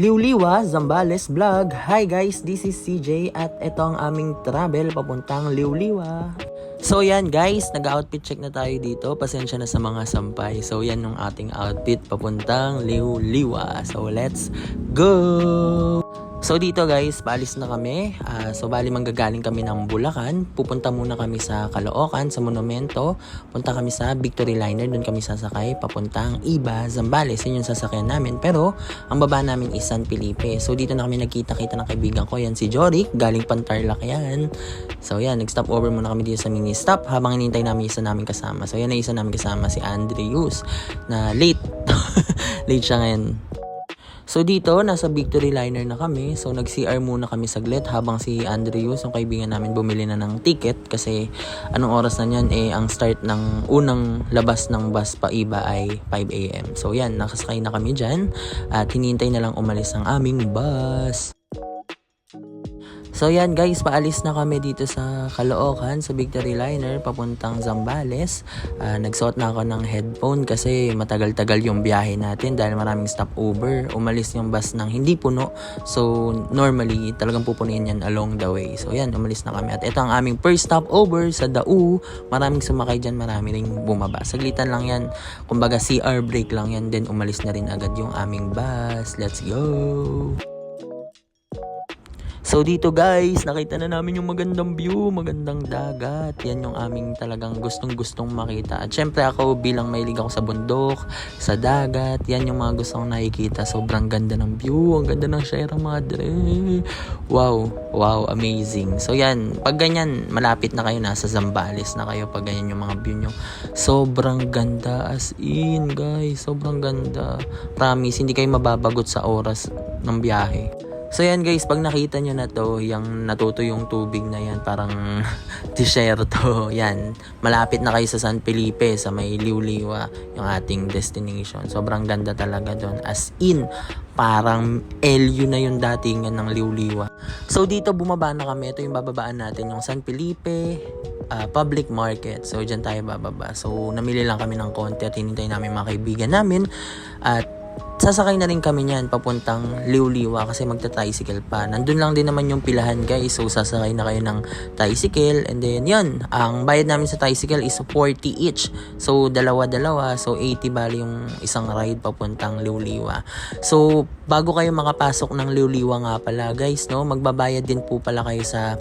Liwliwa, Zambales Vlog. Hi guys, this is CJ at ito ang aming travel papuntang Liwliwa. So yan guys, nag-outfit check na tayo dito. Pasensya na sa mga sampay. So yan yung ating outfit papuntang Liwliwa. So let's go! So dito guys, paalis na kami. So bali manggagaling kami ng Bulacan. Pupunta muna kami sa Caloocan, sa Monumento. Punta kami sa Victory Liner. Doon kami sasakay papuntang Iba, Zambales. Yun yung sasakyan namin. Pero ang baba namin is San Felipe. So dito na kami nagkita-kita ng kaibigan ko. Yan si Jorik. Galing Pantarlac yan. So yan, nag-stop over muna kami dito sa mini stop habang hinintay namin isa namin kasama. So yan na isa namin kasama, si Andrews na late. Late siya ngayon. So dito, nasa Victory Liner na kami. So nag-CR muna kami saglit habang si Andrews, yung kaibigan namin, bumili na ng ticket. Kasi anong oras na yan, ang start ng unang labas ng bus pa Iba ay 5 AM. So yan, nakasakay na kami dyan. At hinihintay na lang umalis ang aming bus. So yan guys, paalis na kami dito sa Caloocan, sa Victory Liner, papuntang Zambales. Nagsuot na ako ng headphone kasi matagal-tagal yung biyahe natin dahil maraming stopover. Umalis yung bus ng hindi puno. So normally, talagang pupunin yan along the way. So yan, umalis na kami. At ito ang aming first stopover sa Dau. Maraming sumakay dyan, marami ring bumaba. Saglitan lang yan. Kumbaga CR break lang yan. Then umalis na rin agad yung aming bus. Let's go! So dito guys, nakita na namin yung magandang view, magandang dagat. Yan yung aming talagang gustong-gustong makita. At syempre ako bilang mahilig ako sa bundok, sa dagat, yan yung mga gusto kong nakikita. Sobrang ganda ng view, ang ganda ng Sierra Madre. Wow, wow, amazing. So yan, pag ganyan, malapit na kayo, nasa Zambales na kayo pag ganyan yung mga view nyo. Sobrang ganda, as in guys, sobrang ganda. Promise, hindi kayo mababagot sa oras ng biyahe. So yan guys, pag nakita nyo na to, yung natuto yung tubig na yan, parang disyerto. Yan, malapit na kayo sa San Felipe, sa may Liwliwa, yung ating destination. Sobrang ganda talaga doon. As in, parang LU na yung datingan ng Liwliwa. So dito bumaba na kami. Ito yung bababaan natin, yung San Felipe Public Market. So dyan tayo bababa. So namili lang kami ng konti at hinintay namin mga kaibigan namin. At sasakay na rin kami niyan papuntang Liwliwa kasi magta-tricycle pa. Nandun lang din naman yung pilahan guys. So sasakay na kayo ng tricycle and then yun, ang bayad namin sa tricycle is 40 each. So dalawa-dalawa. So 80 bali yung isang ride papuntang Liwliwa. So bago kayo makapasok ng Liwliwa nga pala guys, no, magbabayad din po pala kayo sa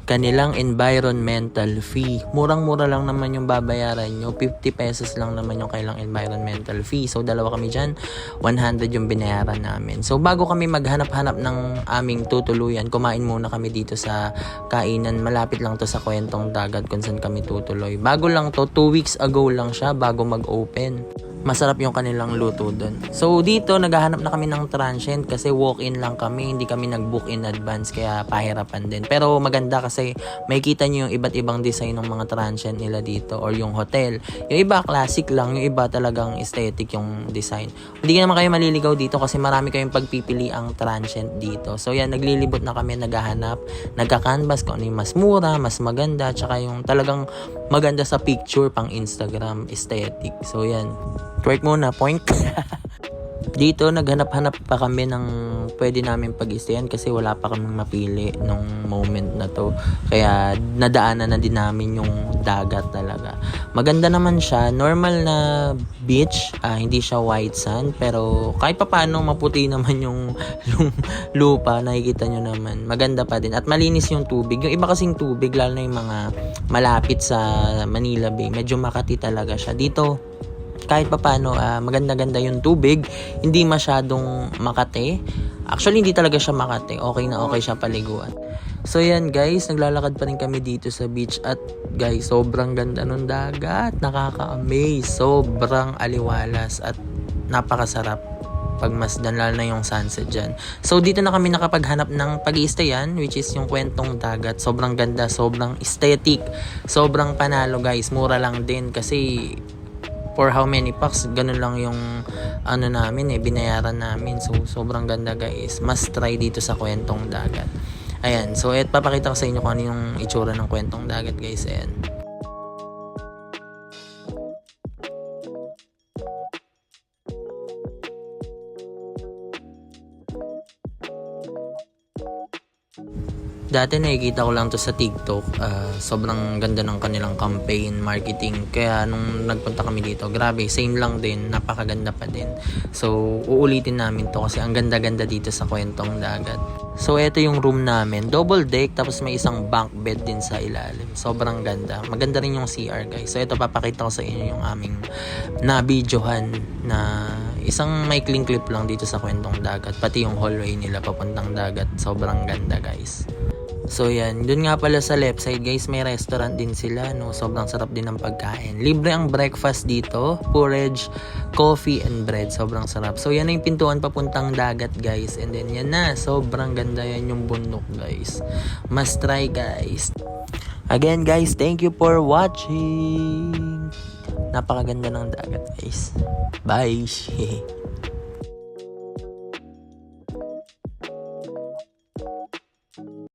kanilang environmental fee. Murang-mura lang naman yung babayaran nyo. 50 pesos lang naman yung kailang environmental fee. So, dalawa kami dyan. 100 yung binayaran namin. So, bago kami maghanap-hanap ng aming tutuluyan, kumain muna kami dito sa kainan. Malapit lang to sa Kwentong Dagat kung saan kami tutuloy. Bago lang to, 2 weeks ago lang siya bago mag-open. Masarap yung kanilang luto doon. So dito naghahanap na kami ng transient kasi walk-in lang kami, hindi kami nag-book in advance kaya pahirapan din. Pero maganda kasi makikita niyo yung iba't ibang design ng mga transient nila dito or yung hotel. Yung iba classic lang, yung iba talagang aesthetic yung design. Hindi naman kayo maliligaw dito kasi marami kayong pagpipili ang transient dito. So yan, naglilibot na kami, naghahanap, nagka-canvas kung ano yung mas mura, mas maganda, tsaka yung talagang maganda sa picture pang Instagram aesthetic. So yan. Twerk muna, point. Dito, naghanap-hanap pa kami ng pwede namin pag-stayan kasi wala pa kaming mapili nung moment na to. Kaya, nadaanan na din namin yung dagat talaga. Maganda naman siya. Normal na beach. Hindi siya white sand. Pero, kahit pa paano, maputi naman yung lupa. Nakikita nyo naman. Maganda pa din. At malinis yung tubig. Yung iba kasing tubig, lalo na yung mga malapit sa Manila Bay. Medyo makati talaga siya. Dito, kahit pa paano, maganda-ganda yung tubig. Hindi masyadong makate. Actually, hindi talaga siya makate. Okay na okay siya paliguan. So yan guys, naglalakad pa rin kami dito sa beach. At guys, sobrang ganda ng dagat. Nakaka-amaze. Sobrang aliwalas at napakasarap pagmasdan, lalo na yung sunset dyan. So dito na kami nakapaghanap ng pag-i-stayan, which is yung Kwentong Dagat. Sobrang ganda, sobrang aesthetic, sobrang panalo guys. Mura lang din kasi for how many packs, ganun lang yung ano namin binayaran namin. So sobrang ganda guys, must try dito sa Kwentong Dagat. Ayan, so papakita ko sa inyo kung ano yung itsura ng Kwentong Dagat guys. Ayan. dati nakikita ko lang to sa TikTok. Sobrang ganda ng kanilang campaign, marketing. Kaya nung nagpunta kami dito, grabe, same lang din, napakaganda pa din. So, uulitin namin to kasi ang ganda-ganda dito sa Kwentong Dagat. So, ito yung room namin. Double deck, tapos may isang bunk bed din sa ilalim. Sobrang ganda. Maganda rin yung CR, guys. So, ito papakita ko sa inyo yung aming na-videohan na isang maikling clip lang dito sa Kwentong Dagat. Pati yung hallway nila papuntang dagat. Sobrang ganda, guys. So yan, dun nga pala sa left side guys, may restaurant din sila, no? Sobrang sarap din ng pagkain. Libre ang breakfast dito, porridge, coffee and bread. Sobrang sarap. So yan na yung pintuan papuntang dagat guys. And then yan na, sobrang ganda yan yung bundok guys. Must try guys. Again guys, thank you for watching. Napakaganda ng dagat guys. Bye.